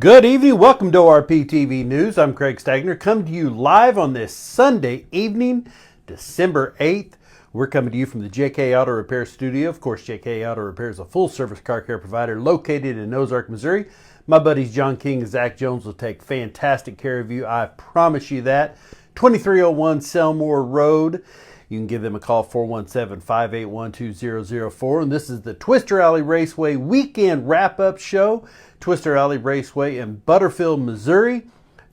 Good evening. Welcome to ORPtv News. I'm Craig Stagner, coming to you live on this Sunday evening, December 8th. We're coming to you from the JK Auto Repair Studio. Of course, JK Auto Repair is a full-service car care provider located in Ozark, Missouri. My buddies John King and Zach Jones will take fantastic care of you. I promise you that. 2301 Selmore Road. You can give them a call, 417-581-2004. And this is the Twister Alley Raceway Weekend Wrap-Up Show. Twister Alley Raceway in Butterfield, Missouri.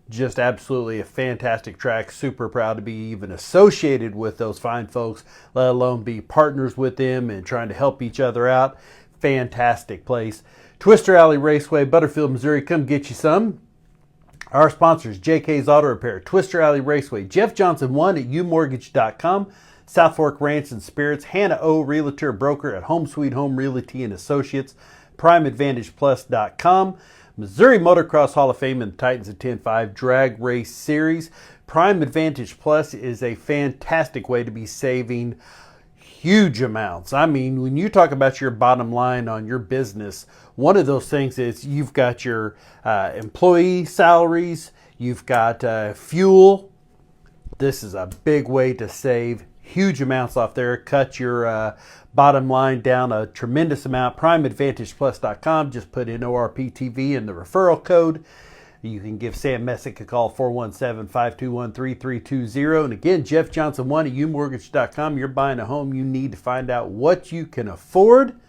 Just absolutely a fantastic track. Super proud to be even associated with those fine folks, let alone be partners with them and trying to help each other out. Fantastic place. Twister Alley Raceway, Butterfield, Missouri. Come get you some. Our sponsors, JK's Auto Repair, Twister Alley Raceway, Jeff Johnson 1 at umortgage.com, South Fork Ranch and Spirits, Hannah O. Realtor Broker at Home Sweet Home Realty and Associates, PrimeAdvantagePlus.com, Missouri Motocross Hall of Fame and the Titans of 10-5 Drag Race Series. Prime Advantage Plus is a fantastic way to be saving huge amounts. I mean, when you talk about your bottom line on your business, one of those things is you've got your employee salaries, you've got fuel. This is a big way to save huge amounts off there. Cut your bottom line down a tremendous amount. PrimeAdvantagePlus.com. Just put in ORPtv in the referral code. You can give Sam Messick a call, 417-521-3320. And again, Jeff Johnson 1 at umortgage.com. You're buying a home, you need to find out what you can afford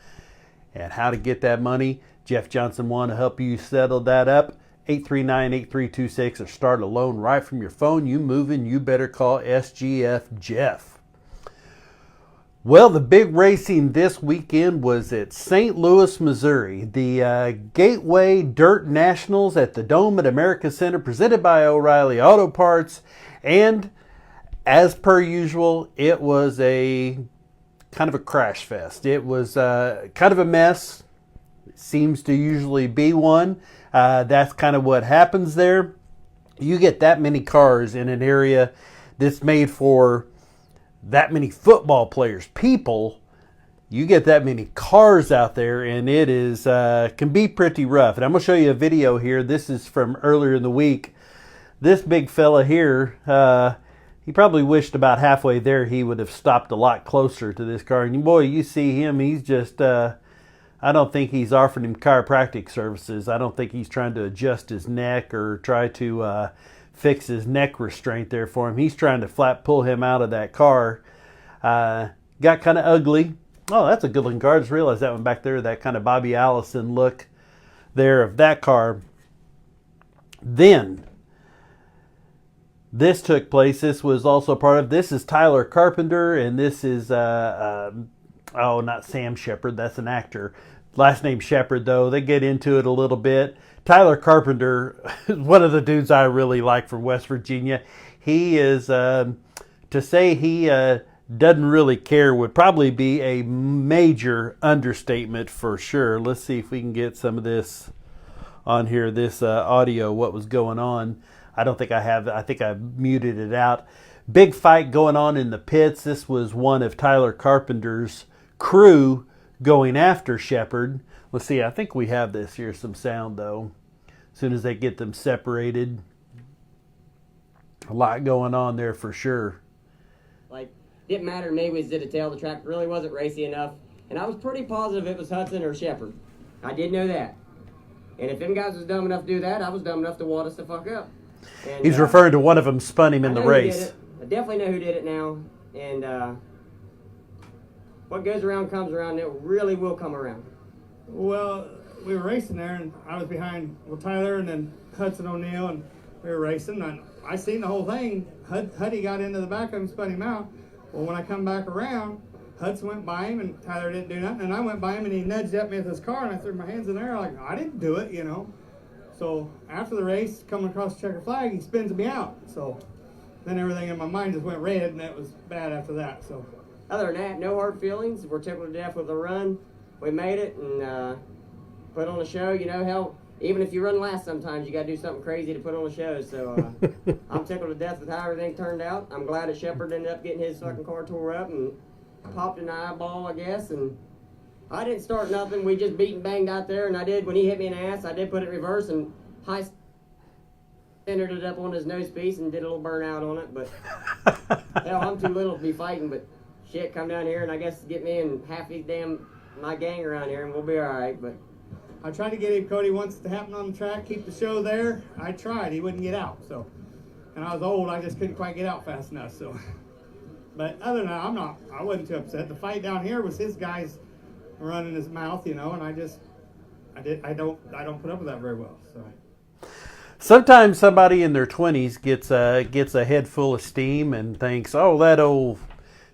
and how to get that money. Jeff Johnson 1 to help you settle that up. 839-8326 or start a loan right from your phone. You moving, you better call SGF Jeff. Well, the big racing this weekend was at St. Louis, Missouri. The Gateway Dirt Nationals at the Dome at America Center, presented by O'Reilly Auto Parts. And as per usual, it was a kind of a crash fest. It was kind of a mess. It seems to usually be one. That's kind of what happens there. You get that many cars in an area that's made for that many football players, people, you get that many cars out there, and it is can be pretty rough. And I'm going to show you a video here. This is from earlier in the week. This big fella here, he probably wished about halfway there he would have stopped a lot closer to this car. And boy, you see him, he's just, I don't think he's offering him chiropractic services. I don't think he's trying to adjust his neck or try to fix his neck restraint there for him. He's trying to flat pull him out of that car. Got kind of ugly. Oh, that's a good looking car. I just realized that one back there, that kind of Bobby Allison look there of that car. Then this took place. This was also part of, this is Tyler Carpenter, and this is not Sam Shepard, that's an actor. Last name Shepard, though. They get into it a little bit. Tyler Carpenter is one of the dudes I really like from West Virginia. He is, to say he doesn't really care would probably be a major understatement for sure. Let's see if we can get some of this on here, this audio, what was going on. I don't think I have, I think I muted it out. Big fight going on in the pits. This was one of Tyler Carpenter's crew going after Shepard. Let's see, I think we have this here, some sound though. As soon as they get them separated. A lot going on there for sure. Like, didn't matter to me, we did a tail. The track really wasn't racy enough. And I was pretty positive it was Hudson or Shepard. I did know that. And if them guys was dumb enough to do that, I was dumb enough to wad us the fuck up. And, he's referring to one of them spun him in the race. I definitely know who did it now. And what goes around comes around. It really will come around. Well, we were racing there, and I was behind Tyler and then Hudson O'Neill, and we were racing. And I seen the whole thing. Huddy got into the back of him, spun him out. Well, when I come back around, Hudson went by him, and Tyler didn't do nothing. And I went by him, and he nudged at me with his car, and I threw my hands in the air like, I didn't do it, you know. So after the race, coming across the checker flag, he spins me out. So then everything in my mind just went red, and it was bad after that. So other than that, no hard feelings. We're tickled to death with the run. We made it and put on a show. You know, hell, even if you run last sometimes, you got to do something crazy to put on a show. So I'm tickled to death with how everything turned out. I'm glad that Shepard ended up getting his fucking car tore up and popped an eyeball, I guess. And I didn't start nothing. We just beat and banged out there. And I did, when he hit me in the ass, I did put it in reverse. And high centered it up on his nose piece and did a little burnout on it. But hell, I'm too little to be fighting. But shit, come down here and I guess get me and half these my gang around here and we'll be all right. But I tried to get him, Cody, once it happened on the track, keep the show there. I tried, he wouldn't get out. So, and I was old, I just couldn't quite get out fast enough. So, but other than that, I wasn't too upset. The fight down here was his guys running his mouth, you know, and I don't put up with that very well. So. Sometimes somebody in their 20s gets a head full of steam and thinks, oh, that old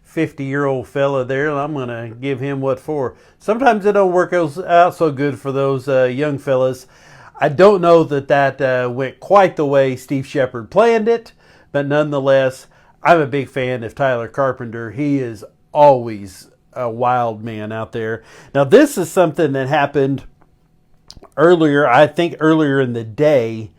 50-year-old fella there, I'm going to give him what for. Sometimes it don't work out so good for those young fellas. I don't know that went quite the way Steve Shepard planned it, but nonetheless, I'm a big fan of Tyler Carpenter. He is always a wild man out there. Now, this is something that happened earlier, I think earlier in the day.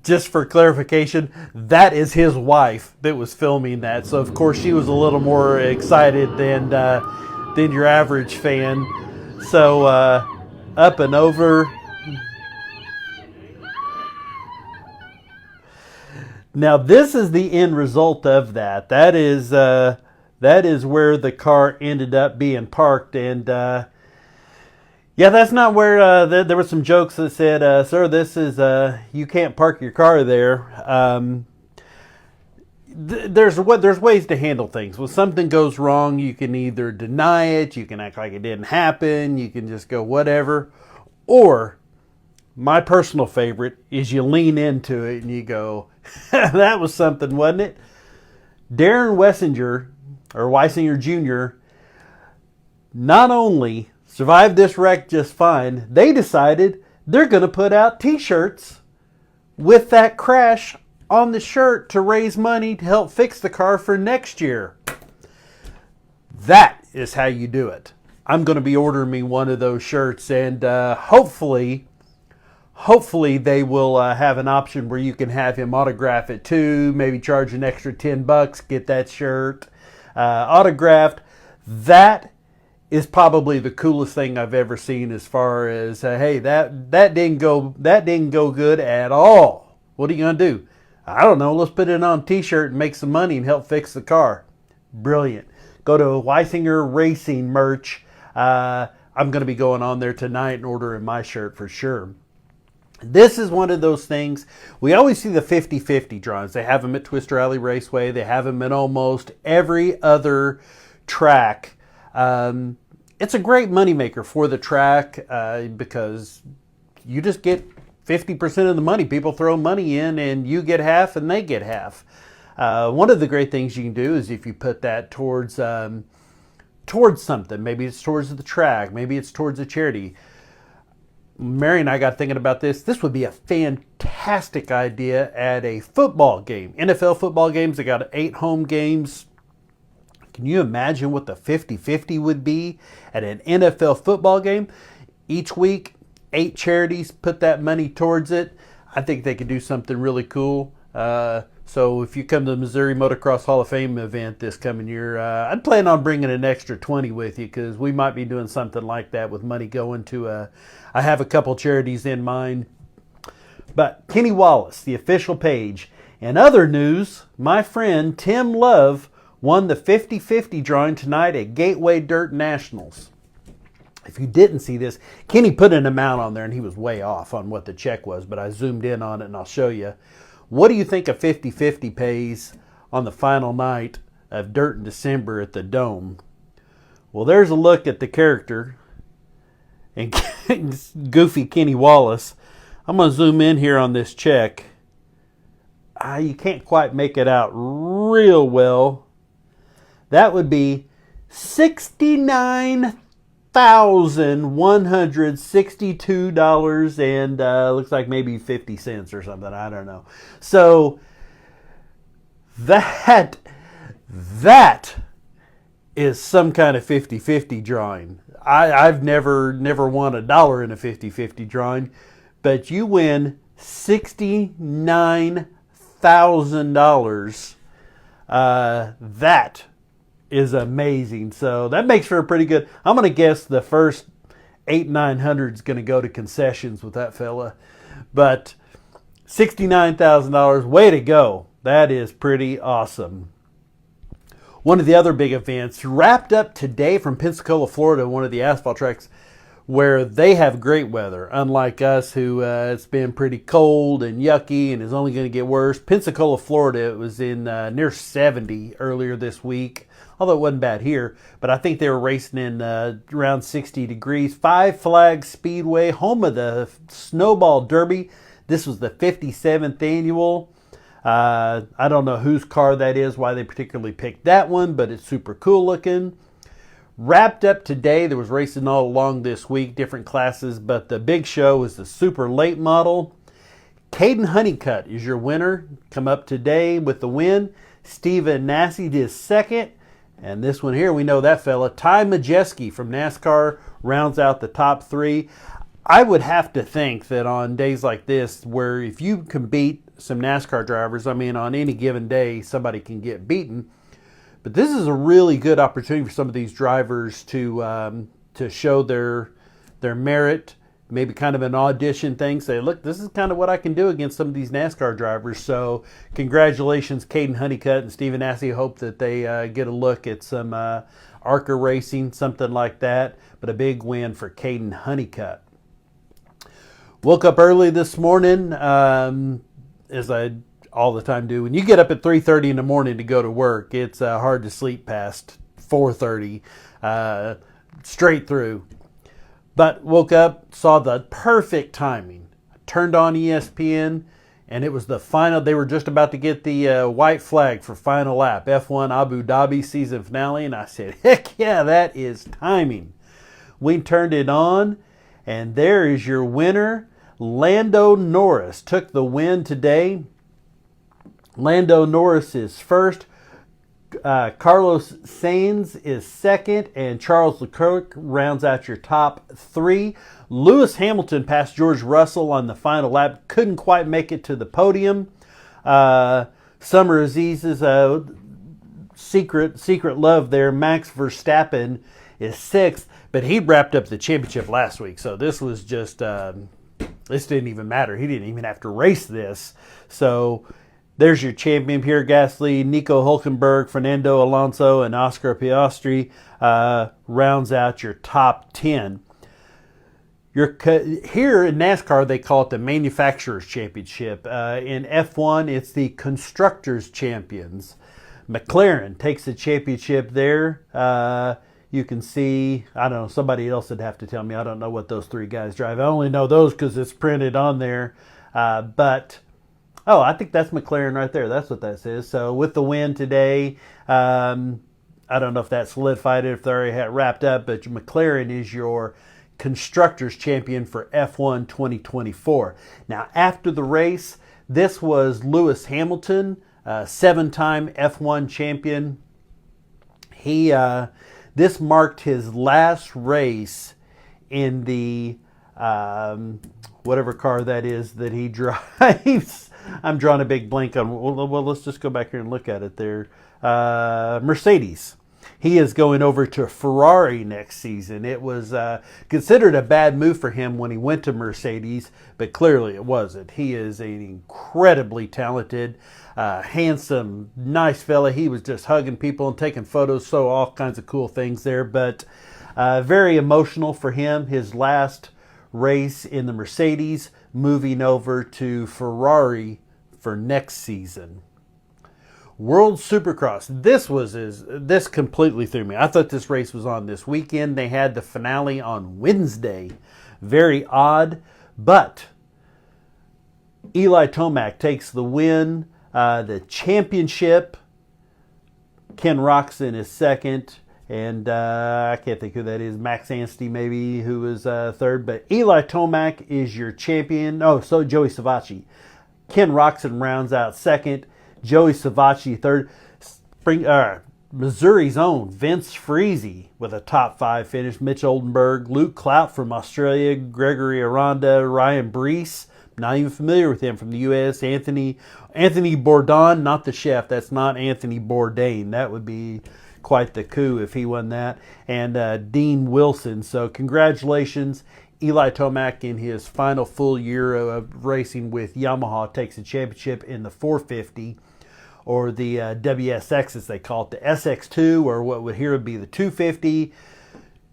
Just for clarification, that is his wife that was filming that. So, of course, she was a little more excited than your average fan. So, up and over. Now, this is the end result of that. That is where the car ended up being parked. And, yeah, that's not where there were some jokes that said, sir, this is, you can't park your car there. There's ways to handle things. When something goes wrong, you can either deny it, you can act like it didn't happen, you can just go whatever. Or, my personal favorite is you lean into it and you go, that was something, wasn't it? Darin Weisinger Jr. not only survived this wreck just fine, they decided they're going to put out t-shirts with that crash on the shirt to raise money to help fix the car for next year. That is how you do it. I'm going to be ordering me one of those shirts, and hopefully they will have an option where you can have him autograph it too, maybe charge an extra $10, get that shirt autographed. That is probably the coolest thing I've ever seen as far as, hey, that didn't go good at all. What are you going to do? I don't know. Let's put it on a t-shirt and make some money and help fix the car. Brilliant. Go to Weisinger Racing merch. I'm going to be going on there tonight and ordering my shirt for sure. This is one of those things. We always see the 50-50 drawings. They have them at Twister Alley Raceway. They have them at almost every other track. It's a great moneymaker for the track because you just get 50% of the money. People throw money in and you get half and they get half. One of the great things you can do is if you put that towards something. Maybe it's towards the track. Maybe it's towards a charity. Mary and I got thinking about this. This would be a fantastic idea at a football game. NFL football games, they got 8 home games. Can you imagine what the 50-50 would be at an NFL football game? Each week, 8 charities put that money towards it. I think they could do something really cool. So if you come to the Missouri Motocross Hall of Fame event this coming year, I'd plan on bringing an extra 20 with you because we might be doing something like that with money going to, I have a couple charities in mind. But Kenny Wallace, the official page. In other news, my friend Tim Love won the 50-50 drawing tonight at Gateway Dirt Nationals. If you didn't see this, Kenny put an amount on there and he was way off on what the check was, but I zoomed in on it and I'll show you. What do you think a 50-50 pays on the final night of Dirt in December at the Dome? Well, there's a look at the character and goofy Kenny Wallace. I'm going to zoom in here on this check. You can't quite make it out real well. That would be $69,162 and looks like maybe 50 cents or something. I don't know. So that is some kind of 50-50 drawing. I've never won $1 in a 50-50 drawing, but you win $69,000 $100,000. That is amazing. So that makes for a pretty good. I'm going to guess the first 800-900 is going to go to concessions with that fella. But $69,000, way to go. That is pretty awesome. One of the other big events wrapped up today from Pensacola, Florida, one of the asphalt tracks where they have great weather. Unlike us, who it's been pretty cold and yucky and is only going to get worse. Pensacola, Florida, it was in near 70 earlier this week, although it wasn't bad here. But I think they were racing in around 60 degrees. Flags Speedway, home of the Snowball Derby. This was the 57th annual. I don't know whose car that is, why they particularly picked that one, but it's super cool looking. Wrapped up today, there was racing all along this week, different classes, but the big show is the super late model. Caden Honeycutt is your winner. Come up today with the win. Steven Nassy did second. And this one here, we know that fella. Ty Majeski from NASCAR rounds out the top three. I would have to think that on days like this, where if you can beat some NASCAR drivers, I mean, on any given day, somebody can get beaten. But this is a really good opportunity for some of these drivers to show their merit, maybe kind of an audition thing. Say, look, this is kind of what I can do against some of these NASCAR drivers. So congratulations, Caden Honeycutt and Steven Nassy. Hope that they get a look at some ARCA racing, something like that. But a big win for Caden Honeycutt. Woke up early this morning, as I all the time do. When you get up at 3:30 in the morning to go to work, it's hard to sleep past 4:30 straight through. But woke up, saw the perfect timing. Turned on ESPN, and it was the final. They were just about to get the white flag for final lap, F1 Abu Dhabi season finale, and I said, heck yeah, that is timing. We turned it on, and there is your winner. Lando Norris took the win today. Lando Norris is first. Carlos Sainz is second, and Charles Leclerc rounds out your top three. Lewis Hamilton passed George Russell on the final lap. Couldn't quite make it to the podium. Summer Aziz's secret love there, Max Verstappen, is sixth, but he wrapped up the championship last week. So this was just, this didn't even matter. He didn't even have to race this. So there's your champion, Pierre Gasly, Nico Hulkenberg, Fernando Alonso, and Oscar Piastri rounds out your top 10. Here in NASCAR, they call it the Manufacturers Championship. In F1, it's the Constructors Champions. McLaren takes the championship there. You can see, I don't know, somebody else would have to tell me. I don't know what those three guys drive. I only know those because it's printed on there. Oh, I think that's McLaren right there. That's what that says. So with the win today, I don't know if that solidified it, if they already had it wrapped up, but McLaren is your Constructors Champion for F1 2024. Now, after the race, this was Lewis Hamilton, seven-time F1 champion. This marked his last race in the whatever car that is that he drives. I'm drawing a big blank on. Well, let's just go back here and look at it there. Mercedes. He is going over to Ferrari next season. It was considered a bad move for him when he went to Mercedes, but clearly it wasn't. He is an incredibly talented, handsome, nice fella. He was just hugging people and taking photos, so all kinds of cool things there. But very emotional for him. His last race in the Mercedes, moving over to Ferrari for next season. World Supercross. This completely threw me. I thought this race was on this weekend. They had the finale on Wednesday. Very odd, but Eli Tomac takes the win. The championship. Ken Roczen is second. And I can't think who that is. Max Anstey maybe, who was third. But Eli Tomac is your champion. Oh, so Joey Savacci. Ken Roczen rounds out second. Joey Savacci third. Missouri's own Vince Freezy with a top 5 finish. Mitch Oldenburg, Luke Clout from Australia, Gregory Aranda, Ryan Brees, Not even familiar with him. From the U.S., Anthony Bourdain, not the chef. That's not Anthony Bourdain. That would be quite the coup if he won that. And Dean Wilson. So congratulations. Eli Tomac, in his final full year of racing with Yamaha, takes the championship in the 450, or the WSX as they call it, the SX2, or what would here be the 250.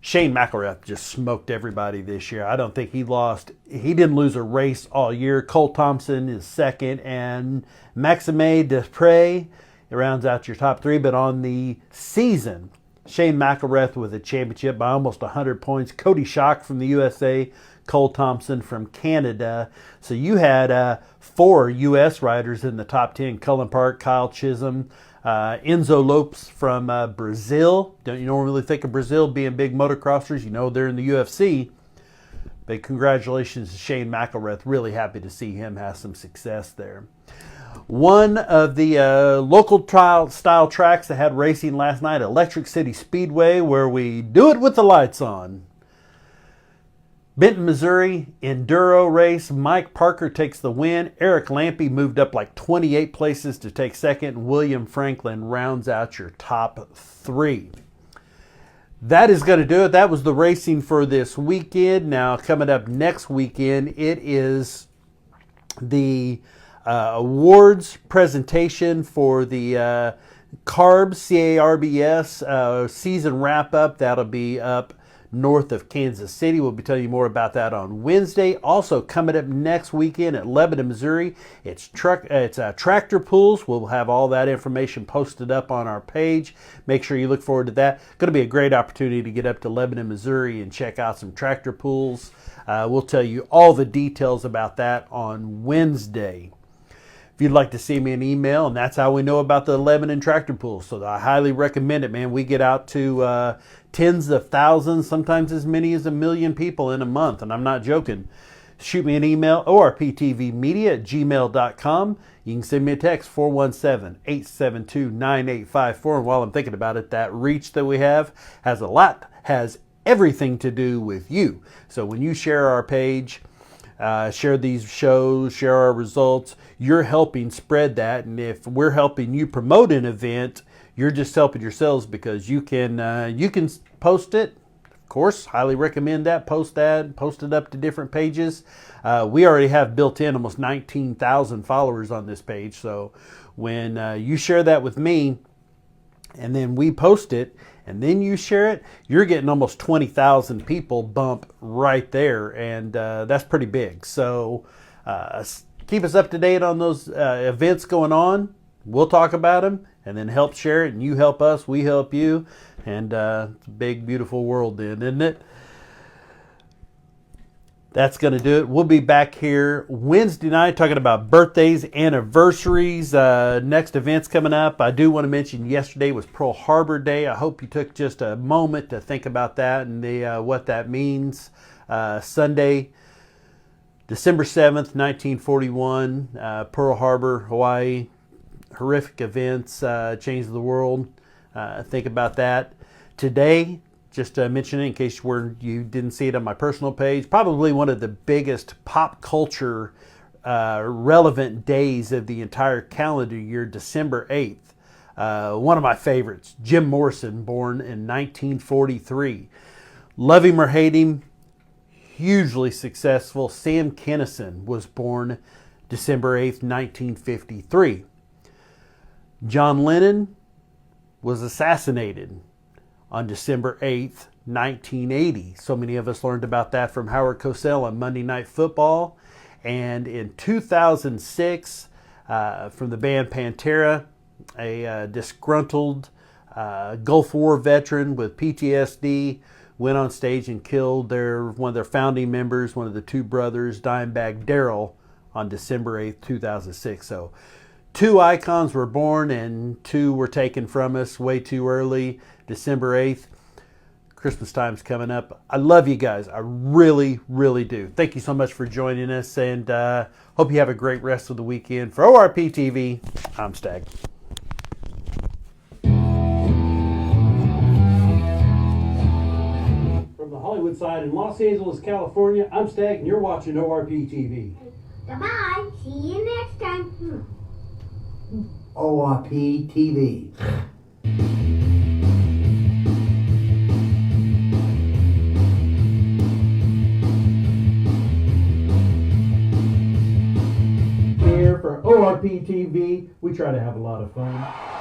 Shane McElrath just smoked everybody this year. I don't think he didn't lose a race all year. Cole Thompson is second, and Maxime Desprez rounds out your top three. But on the season, Shane McElrath with a championship by almost 100 points. Cody Schock from the USA, Cole Thompson from Canada. So you had 4 U.S. riders in the top 10. Cullen Park, Kyle Chisholm, Enzo Lopes from Brazil. Don't you normally think of Brazil being big motocrossers? You know they're in the UFC. But congratulations to Shane McElrath. Really happy to see him have some success there. One of the local style tracks that had racing last night, Electric City Speedway, where we do it with the lights on. Benton, Missouri, enduro race. Mike Parker takes the win. Eric Lampy moved up like 28 places to take second. William Franklin rounds out your top 3. That is going to do it. That was the racing for this weekend. Now, coming up next weekend, it is the awards presentation for the CARBS season wrap-up. That'll be up north of Kansas City. We'll be telling you more about that on Wednesday. Also coming up next weekend at Lebanon, Missouri, it's tractor pulls. We'll have all that information posted up on our page. Make sure you look forward to that. Going to be a great opportunity to get up to Lebanon, Missouri and check out some tractor pulls. We'll tell you all the details about that on Wednesday. If you'd like to send me an email, and that's how we know about the Lebanon tractor pools. So I highly recommend it, man. We get out to tens of thousands, sometimes as many as 1 million people in a month, and I'm not joking. Shoot me an email, orptvmedia@gmail.com. You can send me a text, 417-872-9854. And while I'm thinking about it, that reach that we have has everything to do with you. So when you share our page, share these shows, share our results, you're helping spread that. And if we're helping you promote an event, you're just helping yourselves, because you can post it. Of course, highly recommend that. Post it up to different pages. We already have built in almost 19,000 followers on this page. So when you share that with me, and then we post it, and then you share it, you're getting almost 20,000 people bump right there, and that's pretty big. So keep us up to date on those events going on. We'll talk about them, and then help share it, and you help us, we help you, and it's a big, beautiful world then, isn't it? That's going to do it. We'll be back here Wednesday night talking about birthdays, anniversaries, next events coming up. I do want to mention yesterday was Pearl Harbor Day. I hope you took just a moment to think about that and what that means. Sunday, December 7th, 1941, Pearl Harbor, Hawaii. Horrific events, changed the world. Think about that. Today, just to mention it in case you didn't see it on my personal page, probably one of the biggest pop culture relevant days of the entire calendar year, December 8th. One of my favorites, Jim Morrison, born in 1943. Love him or hate him, hugely successful. Sam Kinison was born December 8th, 1953. John Lennon was assassinated on December 8th, 1980. So many of us learned about that from Howard Cosell on Monday Night Football. And in 2006, from the band Pantera, a disgruntled Gulf War veteran with PTSD went on stage and killed one of their founding members, one of the two brothers, Dimebag Darrell, on December 8th, 2006. So 2 icons were born and 2 were taken from us way too early. December 8th. Christmas time's coming up. I love you guys. I really, really do. Thank you so much for joining us, and hope you have a great rest of the weekend. For ORPtv, I'm Stag. From the Hollywood side in Los Angeles, California, I'm Stag, and you're watching ORPtv. Goodbye. See you next time. ORPtv. Here for ORPtv, we try to have a lot of fun.